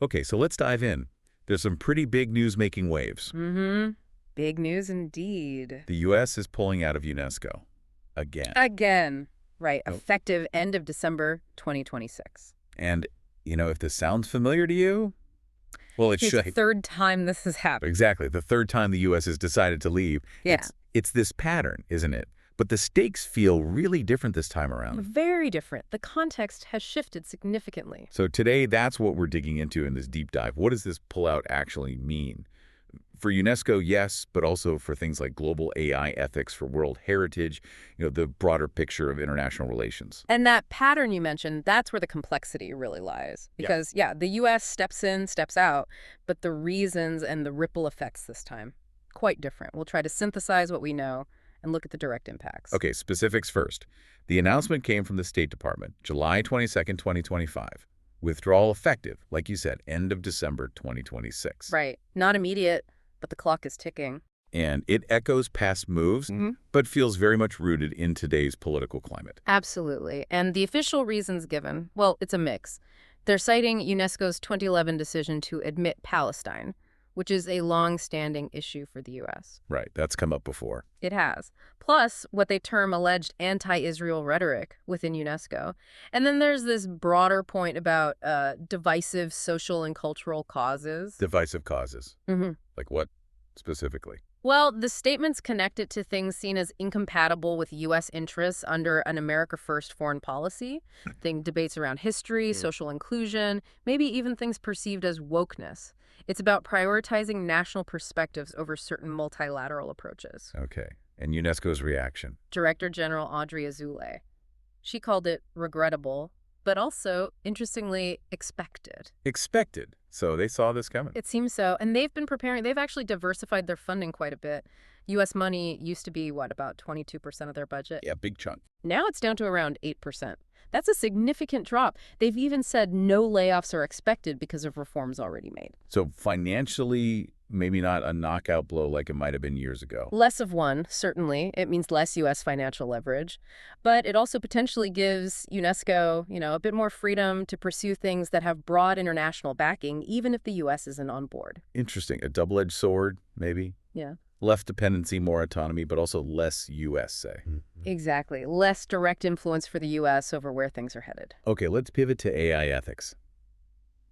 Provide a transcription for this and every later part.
Okay, so let's dive in. There's some pretty big news making waves. Mm-hmm. Big news indeed. The U.S. is pulling out of UNESCO. Again. Again. Right. Oh, Effective end of December 2026. and, if this sounds familiar to you, well, it It's the should. third time this has happened. Exactly. The third time the U.S. has decided to leave. Yeah. It's this pattern, isn't it? But the stakes feel really different this time around. Very different. The context has shifted significantly. So today, that's what we're digging into in this deep dive. What does this pullout actually mean? For UNESCO, yes, but also for things like global AI ethics, for world heritage, the broader picture of international relations. And that pattern you mentioned, that's where the complexity really lies. Because, the U.S. steps in, steps out, but the reasons and the ripple effects this time, quite different. We'll try to synthesize what we know and look at the direct impacts. Okay, specifics first. The announcement came from the State Department, July 22nd, 2025. Withdrawal effective, like you said, end of December 2026. Right. Not immediate, but the clock is ticking. And it echoes past moves, but feels very much rooted in today's political climate. Absolutely. And the official reasons given, well, it's a mix. They're citing UNESCO's 2011 decision to admit Palestine, which is a long-standing issue for the U.S. Right, that's come up before. It has. Plus, what they term alleged anti-Israel rhetoric within UNESCO. And then there's this broader point about divisive social and cultural causes. Divisive causes. Mm-hmm. Like what specifically? Well, the statements connect it to things seen as incompatible with U.S. interests under an America First foreign policy. Think debates around history, social inclusion, maybe even things perceived as wokeness. It's about prioritizing national perspectives over certain multilateral approaches. Okay. And UNESCO's reaction? Director General Audrey Azoulay. She called it regrettable, but also, interestingly, expected. Expected. So they saw this coming. It seems so. And they've been preparing. They've actually diversified their funding quite a bit. U.S. money used to be, about 22% of their budget? Yeah, big chunk. Now it's down to around 8%. That's a significant drop. They've even said no layoffs are expected because of reforms already made. So financially, maybe not a knockout blow like it might have been years ago. Less of one, certainly. It means less U.S. financial leverage. But it also potentially gives UNESCO, a bit more freedom to pursue things that have broad international backing, even if the U.S. isn't on board. Interesting. A double-edged sword, maybe? Yeah. Less dependency, more autonomy, but also less U.S., say. Exactly. Less direct influence for the U.S. over where things are headed. Okay, let's pivot to AI ethics.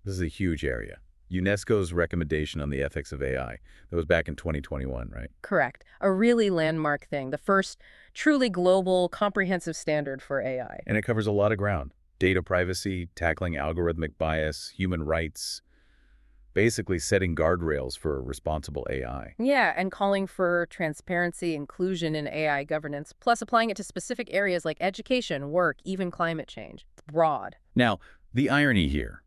This is a huge area. UNESCO's recommendation on the ethics of AI. That was back in 2021, right? Correct. A really landmark thing. The first truly global, comprehensive standard for AI. And it covers a lot of ground. Data privacy, tackling algorithmic bias, human rights, basically setting guardrails for responsible AI. Yeah, and calling for transparency, inclusion in AI governance, plus applying it to specific areas like education, work, even climate change. Broad. Now, the irony here.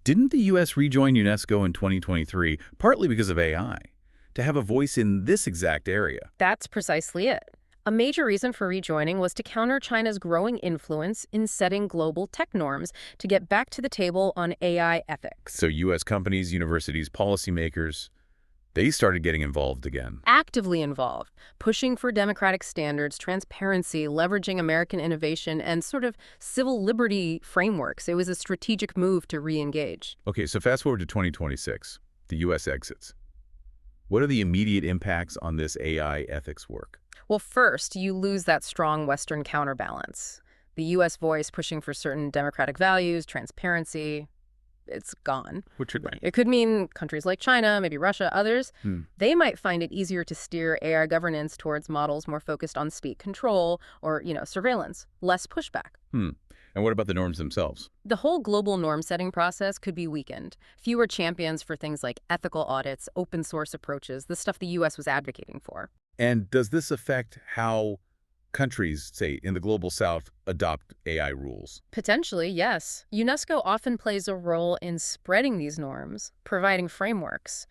Didn't the U.S. rejoin UNESCO in 2023 partly because of AI, to have a voice in this exact area? That's precisely it. A major reason for rejoining was to counter China's growing influence in setting global tech norms to get back to the table on AI ethics. So U.S. companies, universities, policymakers, they started getting involved again. Actively involved, pushing for democratic standards, transparency, leveraging American innovation, and sort of civil liberty frameworks. It was a strategic move to re-engage. Okay, so fast forward to 2026. The U.S. exits. What are the immediate impacts on this AI ethics work? Well, first, you lose that strong Western counterbalance. The U.S. voice pushing for certain democratic values, transparency, it's gone. Which would mean? It could mean countries like China, maybe Russia, others, they might find it easier to steer AI governance towards models more focused on speed control or, surveillance, less pushback. And what about the norms themselves? The whole global norm-setting process could be weakened. Fewer champions for things like ethical audits, open source approaches, the stuff the U.S. was advocating for. And does this affect how countries, say, in the global south, adopt AI rules? Potentially, yes. UNESCO often plays a role in spreading these norms, providing frameworks.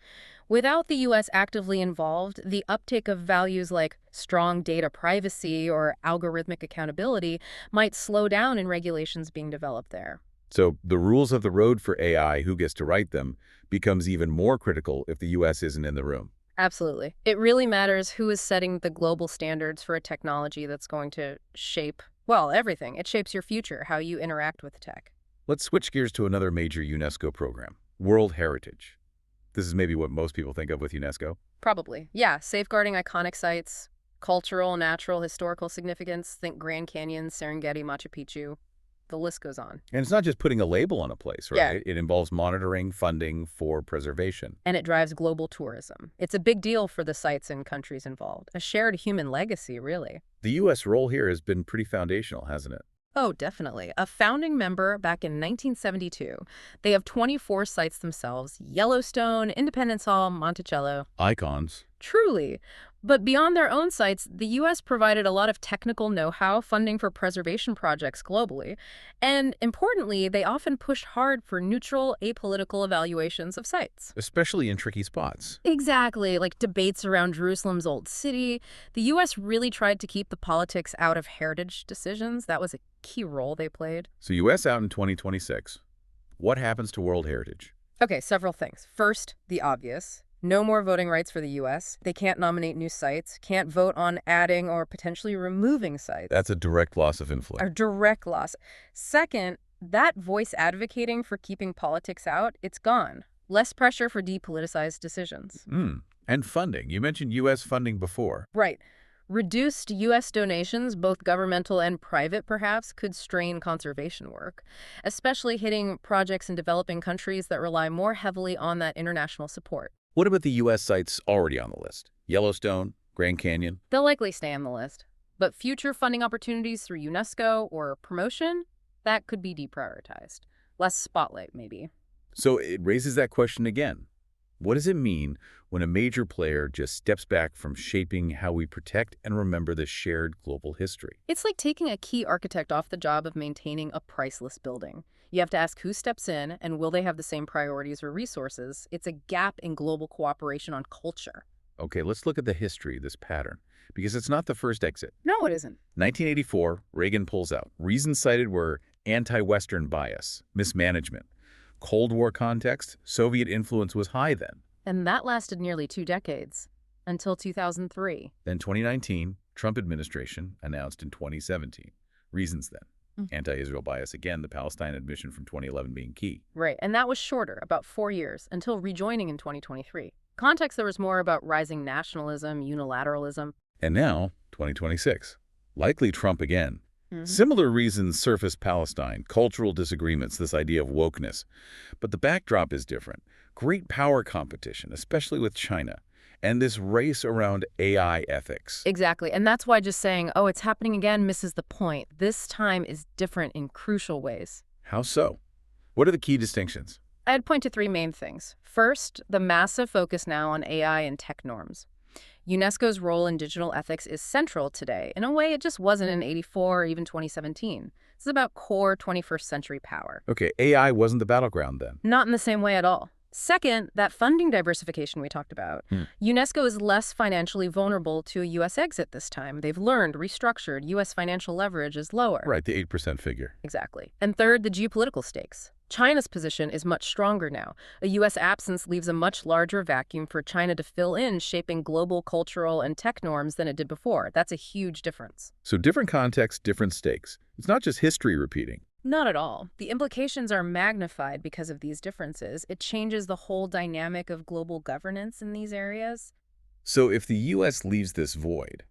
Without the U.S. actively involved, the uptake of values like strong data privacy or algorithmic accountability might slow down in regulations being developed there. So the rules of the road for AI, who gets to write them, becomes even more critical if the U.S. isn't in the room. Absolutely. It really matters who is setting the global standards for a technology that's going to shape, well, everything. It shapes your future, how you interact with tech. Let's switch gears to another major UNESCO program, World heritage. This is maybe what most people think of with UNESCO. Probably. Yeah, safeguarding iconic sites, cultural, natural, historical significance. Think Grand Canyon, Serengeti, Machu Picchu. The list goes on. And it's not just putting a label on a place, Yeah. right? It involves monitoring, funding for preservation. And it drives global tourism. It's a big deal for the sites and countries involved. A shared human legacy, really. The U.S. role here has been pretty foundational, hasn't it? Oh, definitely. A founding member back in 1972. They have 24 sites themselves: Yellowstone, Independence Hall, Monticello. Icons. Truly. But beyond their own sites, the U.S. provided a lot of technical know-how, funding for preservation projects globally. And importantly, they often pushed hard for neutral, apolitical evaluations of sites. Especially in tricky spots. Exactly, like debates around Jerusalem's old city. The U.S. really tried to keep the politics out of heritage decisions. That was a key role they played. So U.S. out in 2026. What happens to World Heritage? Okay, several things. First, the obvious. No more voting rights for the U.S. They can't nominate new sites, can't vote on adding or potentially removing sites. That's a direct loss of A influence. direct loss. Second, that voice advocating for keeping politics out, it's gone. Less pressure for depoliticized decisions. And funding. You mentioned U.S. funding before. Right. Reduced U.S. donations, both governmental and private perhaps, could strain conservation work, especially hitting projects in developing countries that rely more heavily on that international support. What about the U.S. sites already on the list? Yellowstone, Grand Canyon? They'll likely stay on the list. But future funding opportunities through UNESCO or promotion, that could be deprioritized. Less spotlight, maybe. So it raises that question again. What does it mean when a major player just steps back from shaping how we protect and remember the shared global history? It's like taking a key architect off the job of maintaining a priceless building. You have to ask who steps in and will they have the same priorities or resources. It's a gap in global cooperation on culture. Okay, let's look at the history of this pattern, because it's not the first exit. No, it isn't. 1984, Reagan pulls out. Reasons cited were anti-Western bias, mismanagement. Cold War context, Soviet influence was high then. And that lasted nearly 2 decades, until 2003. Then 2019, Trump administration announced in 2017. Reasons then. Anti-Israel bias again, the Palestine admission from 2011 being key. Right, and that was shorter, about 4 years, until rejoining in 2023. Context there was more about rising nationalism, unilateralism. And now, 2026. Likely Trump again. Mm-hmm. Similar reasons surface Palestine, cultural disagreements, this idea of wokeness. But the backdrop is different. Great power competition, especially with China, and this race around AI ethics. Exactly, and that's why just saying, oh, it's happening again, misses the point. This time is different in crucial ways. How so? What are the key distinctions? I'd point to 3 main things. First, the massive focus now on AI and tech norms. UNESCO's role in digital ethics is central today, in a way it just wasn't in '84 or even 2017. This is about core 21st century power. Okay, AI wasn't the battleground then. Not in the same way at all. Second, that funding diversification we talked about. UNESCO is less financially vulnerable to a U.S. exit this time. They've learned, restructured, U.S. financial leverage is lower. Right, the 8% figure. Exactly. And third, the geopolitical stakes. China's position is much stronger now. A U.S. absence leaves a much larger vacuum for China to fill in, shaping global cultural and tech norms than it did before. That's a huge difference. So different context, different stakes. It's not just history repeating. Not at all. The implications are magnified because of these differences. It changes the whole dynamic of global governance in these areas. So if the U.S. leaves this void,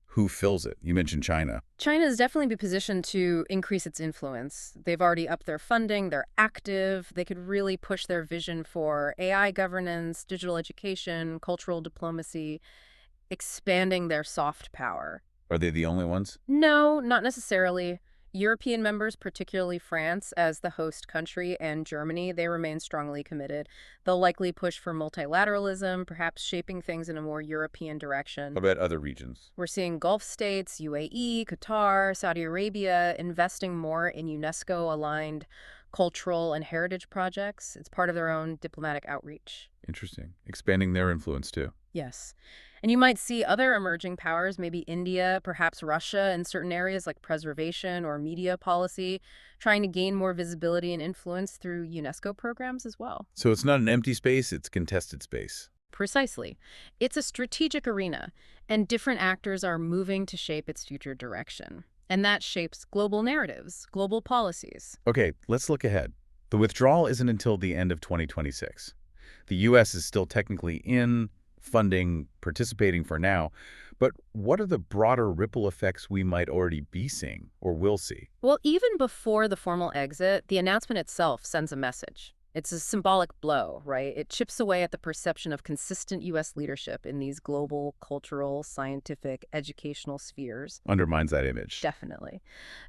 who fills it? You mentioned China. China is definitely be positioned to increase its influence. They've already upped their funding. They're active. They could really push their vision for AI governance, digital education, cultural diplomacy, expanding their soft power. Are they the only ones? No, not necessarily. European members, particularly France as the host country and Germany, they remain strongly committed. They'll likely push for multilateralism, perhaps shaping things in a more European direction. How about other regions? We're seeing Gulf states, UAE, Qatar, Saudi Arabia investing more in UNESCO-aligned cultural and heritage projects. It's part of their own diplomatic outreach. Interesting. Expanding their influence too. Yes. And you might see other emerging powers, maybe India, perhaps Russia, in certain areas like preservation or media policy, trying to gain more visibility and influence through UNESCO programs as well. So it's not an empty space, it's contested space. Precisely. It's a strategic arena, and different actors are moving to shape its future direction. And that shapes global narratives, global policies. Okay, let's look ahead. The withdrawal isn't until the end of 2026. The U.S. is still technically in, funding, participating for now, but what are the broader ripple effects we might already be seeing or will see? Well, even before the formal exit, the announcement itself sends a message. It's a symbolic blow, right? It chips away at the perception of consistent U.S. leadership in these global, cultural, scientific, educational spheres. Undermines that image. Definitely.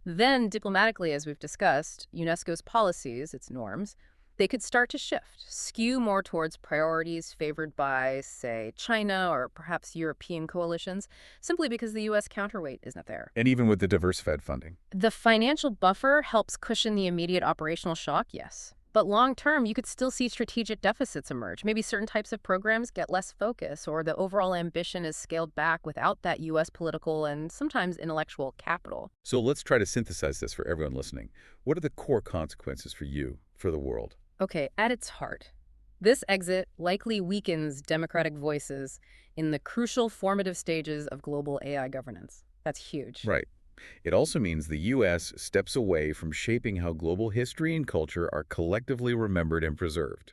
Then, diplomatically, as we've discussed, UNESCO's policies, its norms, they could start to shift, skew more towards priorities favored by, say, China or perhaps European coalitions, simply because the U.S. counterweight isn't there. And even with the diversified funding. The financial buffer helps cushion the immediate operational shock, yes. But long term, you could still see strategic deficits emerge. Maybe certain types of programs get less focus, or the overall ambition is scaled back without that U.S. political and sometimes intellectual capital. So let's try to synthesize this for everyone listening. What are the core consequences for you, for the world? Okay, at its heart, this exit likely weakens democratic voices in the crucial formative stages of global AI governance. That's huge. Right. It also means the U.S. steps away from shaping how global history and culture are collectively remembered and preserved,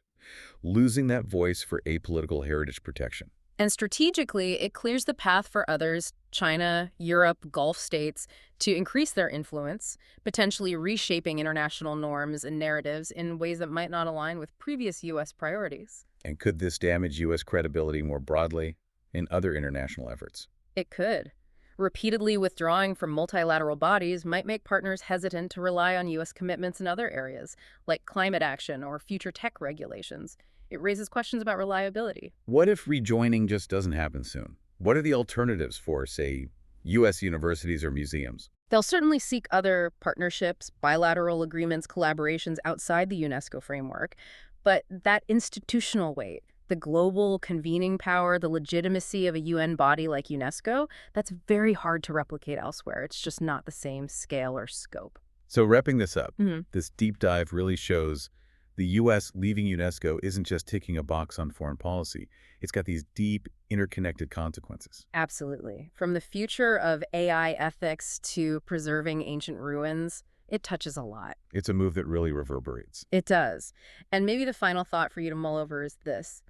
losing that voice for apolitical heritage protection. And strategically, it clears the path for others, China, Europe, Gulf states, to increase their influence, potentially reshaping international norms and narratives in ways that might not align with previous U.S. priorities. And could this damage U.S. credibility more broadly in other international efforts? It could. Repeatedly withdrawing from multilateral bodies might make partners hesitant to rely on U.S. commitments in other areas, like climate action or future tech regulations. It raises questions about reliability. What if rejoining just doesn't happen soon? What are the alternatives for, say, U.S. universities or museums? They'll certainly seek other partnerships, bilateral agreements, collaborations outside the UNESCO framework. But that institutional weight, the global convening power, the legitimacy of a UN body like UNESCO, that's very hard to replicate elsewhere. It's just not the same scale or scope. So wrapping this up, Mhm. this deep dive really shows the U.S. leaving UNESCO isn't just ticking a box on foreign policy. It's got these deep, interconnected consequences. Absolutely. From the future of AI ethics to preserving ancient ruins, it touches a lot. It's a move that really reverberates. It does. And maybe the final thought for you to mull over is this.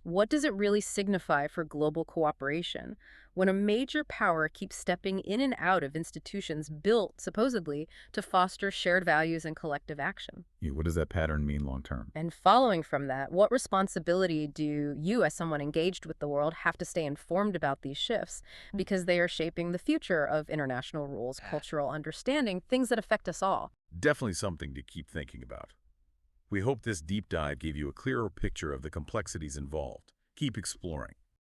What does it really signify for global cooperation when a major power keeps stepping in and out of institutions built, supposedly, to foster shared values and collective action? Yeah, what does that pattern mean long term? And following from that, what responsibility do you, as someone engaged with the world, have to stay informed about these shifts because they are shaping the future of international rules, cultural understanding, things that affect us all? Definitely something to keep thinking about. We hope this deep dive gave you a clearer picture of the complexities involved. Keep exploring.